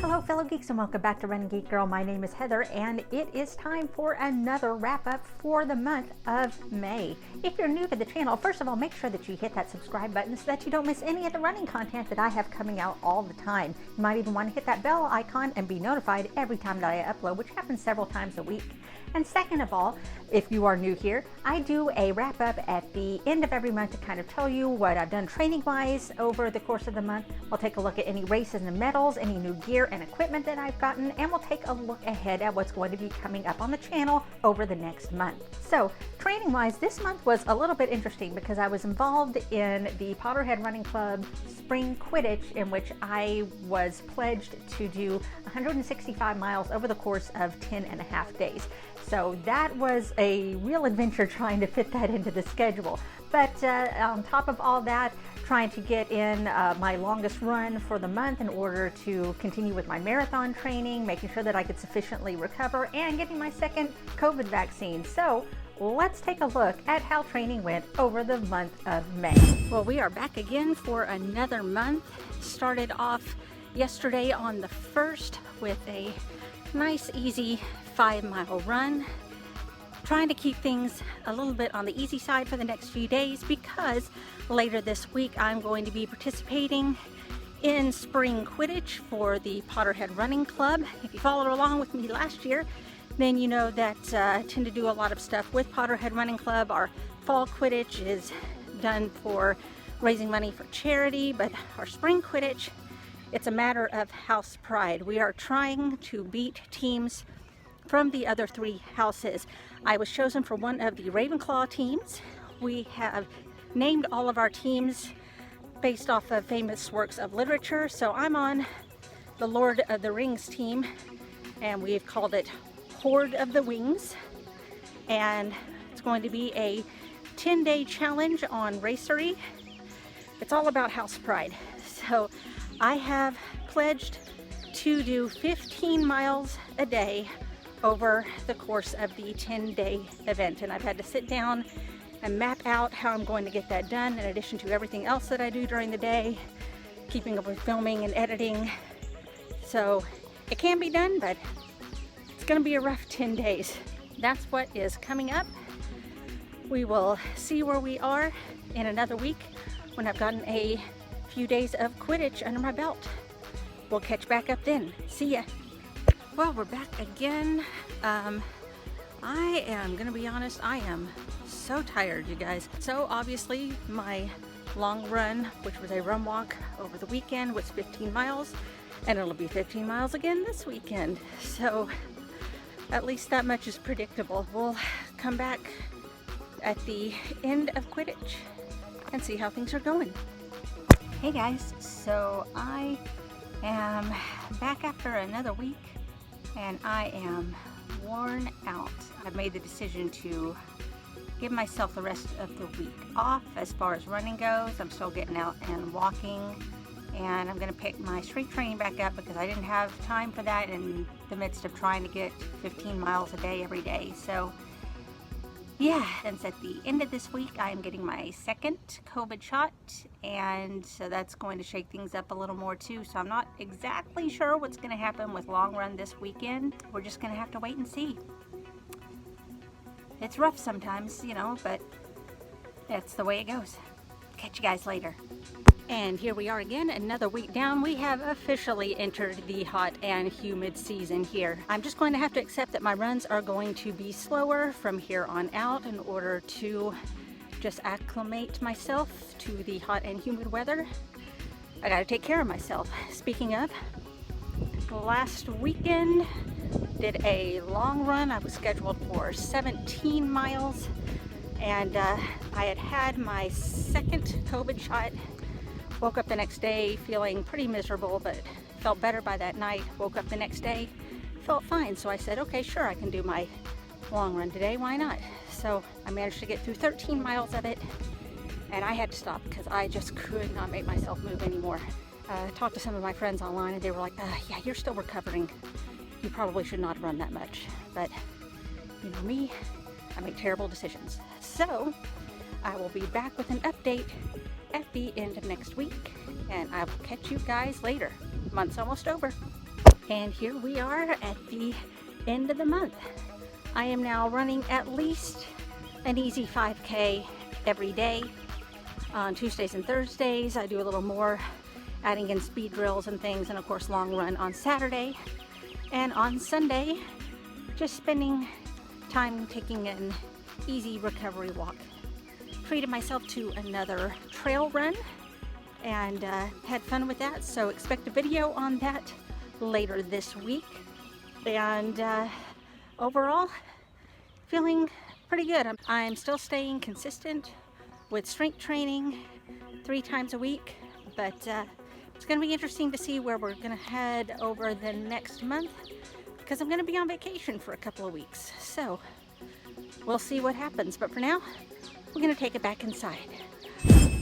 Hello fellow geeks and welcome back to Running Geek Girl. My name is Heather and it is time for another wrap up for the month of May. If you're new to the channel, first of all, make sure that you hit that subscribe button so that you don't miss any of the running content that I have coming out all the time. You might even want to hit that bell icon and be notified every time that I upload, which happens several times a week. And second of all, if you are new here, I do a wrap up at the end of every month to kind of tell you what I've done training wise over the course of the month. We'll take a look at any races and medals, any new gear and equipment that I've gotten, and we'll take a look ahead at what's going to be coming up on the channel over the next month. So training wise, this month was a little bit interesting because I was involved in the Potterhead Running Club Spring Quidditch, in which I was pledged to do 165 miles over the course of 10.5 days. So that was a real adventure trying to fit that into the schedule. But on top of all that, trying to get in my longest run for the month in order to continue with my marathon training, making sure that I could sufficiently recover, and getting my second COVID vaccine. So let's take a look at how training went over the month of May. Well, we are back again for another month. Started off yesterday on the 1st with a nice easy 5-mile run, trying to keep things a little bit on the easy side for the next few days because later this week I'm going to be participating in Spring Quidditch for the Potterhead Running Club. If you followed along with me last year, then you know that I tend to do a lot of stuff with Potterhead Running Club. Our fall Quidditch is done for raising money for charity, but our Spring Quidditch, it's a matter of house pride. We are trying to beat teams from the other 3 houses. I was chosen for one of the Ravenclaw teams. We have named all of our teams based off of famous works of literature. So I'm on the Lord of the Rings team, and we've called it Hoard of the Wings. And it's going to be a 10-day challenge on racery. It's all about house pride. So I have pledged to do 15 miles a day over the course of the 10-day event, and I've had to sit down and map out how I'm going to get that done in addition to everything else that I do during the day, keeping up with filming and editing. So it can be done, but it's going to be a rough 10 days. That's what is coming up. We will see where we are in another week when I've gotten a few days of Quidditch under my belt. We'll catch back up then. See ya. Well, we're back again. I am gonna be honest, I am so tired, you guys. So obviously my long run, which was a run walk over the weekend, was 15 miles, and it'll be 15 miles again this weekend. So at least that much is predictable. We'll come back at the end of Quidditch and see how things are going. Hey guys, so I am back after another week, and I am worn out. I've made the decision to give myself the rest of the week off as far as running goes. I'm still getting out and walking, and I'm going to pick my strength training back up because I didn't have time for that in the midst of trying to get 15 miles a day every day. So yeah, and at the end of this week I am getting my second COVID shot, and so that's going to shake things up a little more too. So I'm not exactly sure what's going to happen with long run this weekend. We're just going to have to wait and see. It's rough sometimes, you know, but that's the way it goes. Catch you guys later. And here we are again, another week down. We have officially entered the hot and humid season here. I'm just going to have to accept that my runs are going to be slower from here on out in order to just acclimate myself to the hot and humid weather. I gotta take care of myself. Speaking of, last weekend did a long run. I was scheduled for 17 miles, and I had my second COVID shot. Woke up the next day feeling pretty miserable, but felt better by that night. Woke up the next day, felt fine. So I said, okay, sure, I can do my long run today. Why not? So I managed to get through 13 miles of it, and I had to stop because I just could not make myself move anymore. I talked to some of my friends online, and they were like, yeah, you're still recovering. You probably should not run that much. But you know me, I make terrible decisions. So I will be back with an update at the end of next week, and I will catch you guys later. Month's almost over, and here we are at the end of the month. I am now running at least an easy 5K every day. On Tuesdays and Thursdays, I do a little more, adding in speed drills and things, and of course long run on Saturday. And on Sunday, just spending time taking an easy recovery walk. Treated myself to another trail run and had fun with that, so expect a video on that later this week. And overall, feeling pretty good. I'm still staying consistent with strength training 3 times a week, but it's going to be interesting to see where we're going to head over the next month, because I'm going to be on vacation for a couple of weeks. So we'll see what happens, but for now, we're going to take it back inside.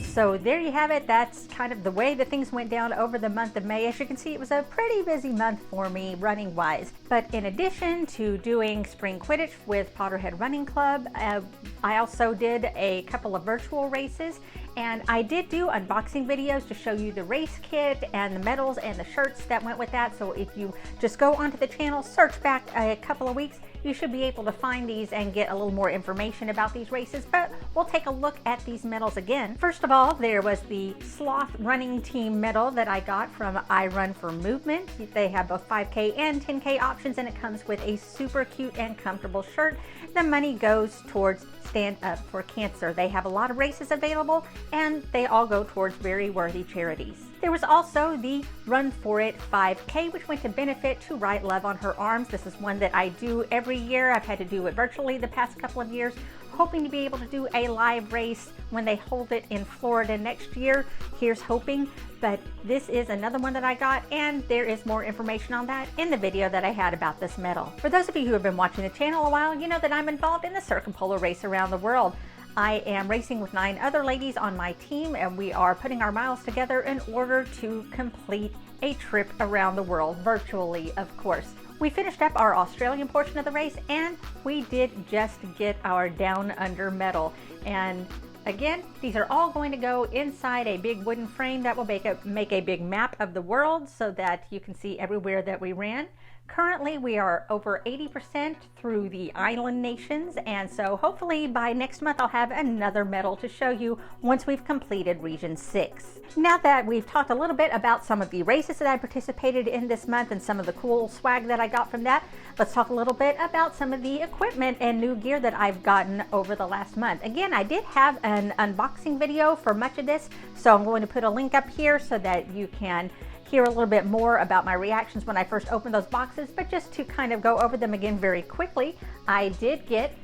So there you have it. That's kind of the way that things went down over the month of May. As you can see, it was a pretty busy month for me running wise. But in addition to doing spring Quidditch with Potterhead Running Club, I also did a couple of virtual races. And I did do unboxing videos to show you the race kit and the medals and the shirts that went with that. So if you just go onto the channel, search back a couple of weeks, you should be able to find these and get a little more information about these races. But we'll take a look at these medals again. First of all, there was the Sloth Running Team medal that I got from I Run for Movement. They have both 5K and 10K options, and it comes with a super cute and comfortable shirt. The money goes towards Stand Up for Cancer. They have a lot of races available, and they all go towards very worthy charities. There was also the Run For It 5K, which went to benefit to Right Love on Her Arms. This is one that I do every year. I've had to do it virtually the past couple of years, hoping to be able to do a live race when they hold it in Florida next year. Here's hoping. But this is another one that I got, and there is more information on that in the video that I had about this medal. For those of you who have been watching the channel a while, you know that I'm involved in the circumpolar race around the world. I am racing with 9 other ladies on my team, and we are putting our miles together in order to complete a trip around the world, virtually, of course. We finished up our Australian portion of the race, and we did just get our Down Under medal. And again, these are all going to go inside a big wooden frame that will make a big map of the world so that you can see everywhere that we ran. Currently, we are over 80% through the island nations, and so hopefully by next month I'll have another medal to show you once we've completed Region 6. Now that we've talked a little bit about some of the races that I participated in this month and some of the cool swag that I got from that, let's talk a little bit about some of the equipment and new gear that I've gotten over the last month. Again, I did have an unboxing video for much of this, so I'm going to put a link up here so that you can hear a little bit more about my reactions when I first opened those boxes. But just to kind of go over them again very quickly, I did get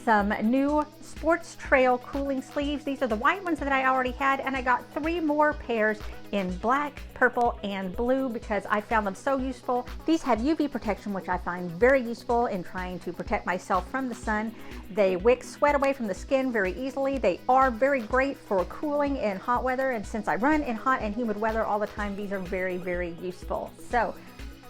some new Sports Trail cooling sleeves. These are the white ones that I already had, and I got 3 more pairs in black, purple, and blue because I found them so useful. These have UV protection, which I find very useful in trying to protect myself from the sun. They wick sweat away from the skin very easily. They are very great for cooling in hot weather, and since I run in hot and humid weather all the time, these are very, very useful. So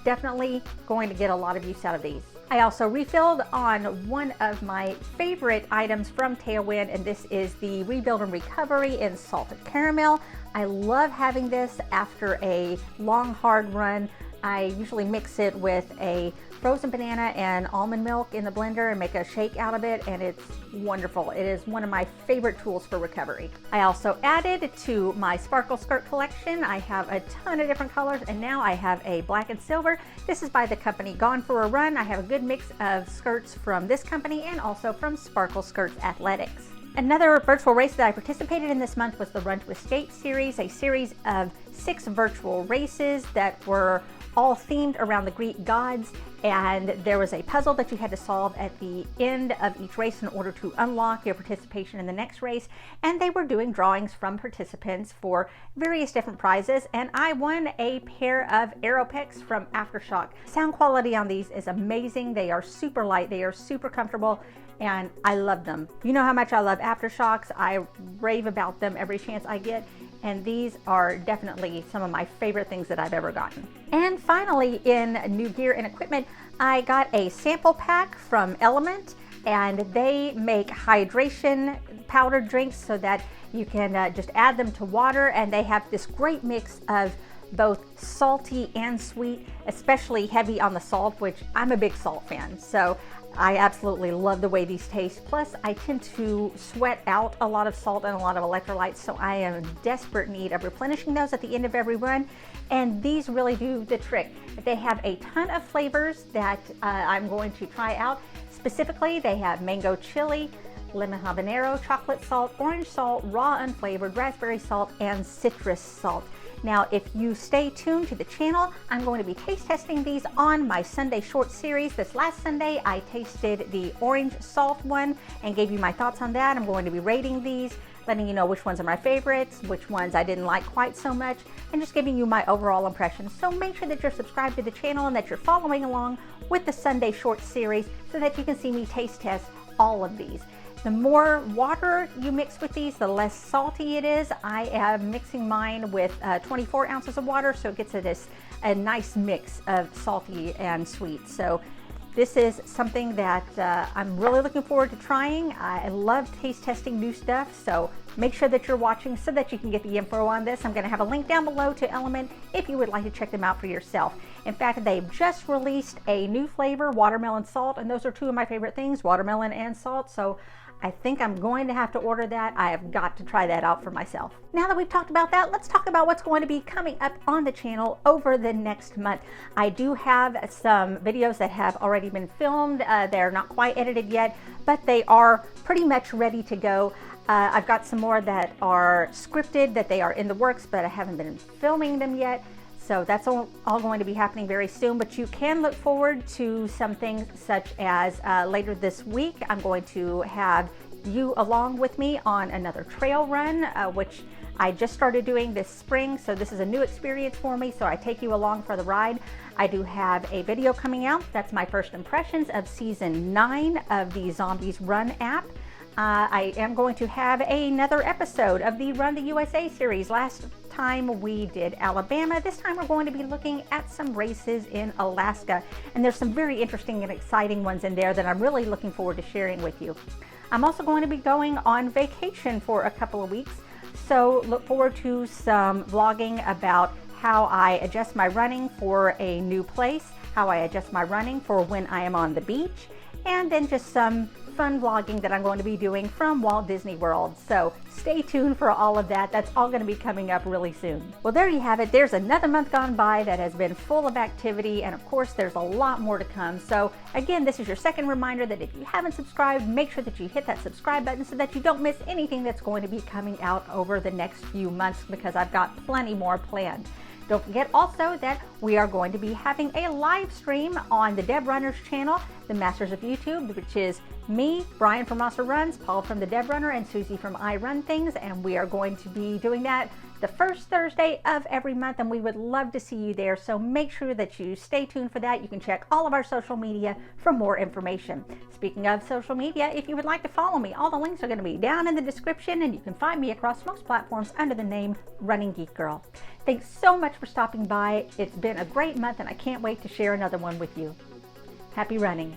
definitely going to get a lot of use out of these. I also refilled on one of my favorite items from Tailwind, and this is the Rebuild and Recovery in Salted Caramel. I love having this after a long, hard run. I usually mix it with a frozen banana and almond milk in the blender and make a shake out of it, and it's wonderful. It is one of my favorite tools for recovery. I also added to my sparkle skirt collection. I have a ton of different colors, and now I have a black and silver. This is by the company Gone for a Run. I have a good mix of skirts from this company and also from Sparkle Skirts Athletics. Another virtual race that I participated in this month was the Run to Escape series, a series of 6 virtual races that were all themed around the Greek gods, and there was a puzzle that you had to solve at the end of each race in order to unlock your participation in the next race. And they were doing drawings from participants for various different prizes, and I won a pair of Aeropex from Aftershock. Sound quality on these is amazing. They are super light, they are super comfortable, and I love them. You know how much I love Aftershocks. I rave about them every chance I get, and these are definitely some of my favorite things that I've ever gotten. And finally, in new gear and equipment, I got a sample pack from Element, and they make hydration powdered drinks so that you can just add them to water, and they have this great mix of both salty and sweet, especially heavy on the salt, which I'm a big salt fan. So I absolutely love the way these taste. Plus, I tend to sweat out a lot of salt and a lot of electrolytes, so I am in desperate need of replenishing those at the end of every run, and these really do the trick. They have a ton of flavors that I'm going to try out. Specifically, they have mango chili, lemon habanero, chocolate salt, orange salt, raw unflavored, raspberry salt, and citrus salt. Now, if you stay tuned to the channel, I'm going to be taste testing these on my Sunday short series. This last Sunday, I tasted the orange salt one and gave you my thoughts on that. I'm going to be rating these, letting you know which ones are my favorites, which ones I didn't like quite so much, and just giving you my overall impressions. So make sure that you're subscribed to the channel and that you're following along with the Sunday short series so that you can see me taste test all of these. The more water you mix with these, the less salty it is. I am mixing mine with 24 ounces of water, so it gets a nice mix of salty and sweet. So this is something that I'm really looking forward to trying. I love taste testing new stuff, so make sure that you're watching so that you can get the info on this. I'm going to have a link down below to Element if you would like to check them out for yourself. In fact, they've just released a new flavor, watermelon salt, and those are two of my favorite things, watermelon and salt. So I think I'm going to have to order that. I have got to try that out for myself. Now that we've talked about that, let's talk about what's going to be coming up on the channel over the next month. I do have some videos that have already been filmed. They're not quite edited yet, but they are pretty much ready to go. I've got some more that are scripted, that they are in the works, but I haven't been filming them yet. So that's all going to be happening very soon, but you can look forward to some things such as later this week, I'm going to have you along with me on another trail run, which I just started doing this spring. So this is a new experience for me, so I take you along for the ride. I do have a video coming out. That's my first impressions of season 9 of the Zombies Run app. I am going to have another episode of the Run the USA series. Last time we did Alabama. This time we're going to be looking at some races in Alaska, and there's some very interesting and exciting ones in there that I'm really looking forward to sharing with you. I'm also going to be going on vacation for a couple of weeks, so look forward to some vlogging about how I adjust my running for a new place, how I adjust my running for when I am on the beach, and then just some fun vlogging that I'm going to be doing from Walt Disney World. So stay tuned for all of that. That's all going to be coming up really soon. Well, there you have it. There's another month gone by that has been full of activity, and of course there's a lot more to come. So again, this is your second reminder that if you haven't subscribed, make sure that you hit that subscribe button so that you don't miss anything that's going to be coming out over the next few months, because I've got plenty more planned. Don't forget also that we are going to be having a live stream on the Deb Runners channel, the Masters of YouTube, which is me, Brian from Monster Runs, Paul from the Deb Runner, and Susie from I Run Things, and we are going to be doing that the first Thursday of every month, and we would love to see you there. So make sure that you stay tuned for that. You can check all of our social media for more information. Speaking of social media, if you would like to follow me, all the links are going to be down in the description, and you can find me across most platforms under the name Running Geek Girl. Thanks so much for stopping by. It's been a great month, and I can't wait to share another one with you. Happy running.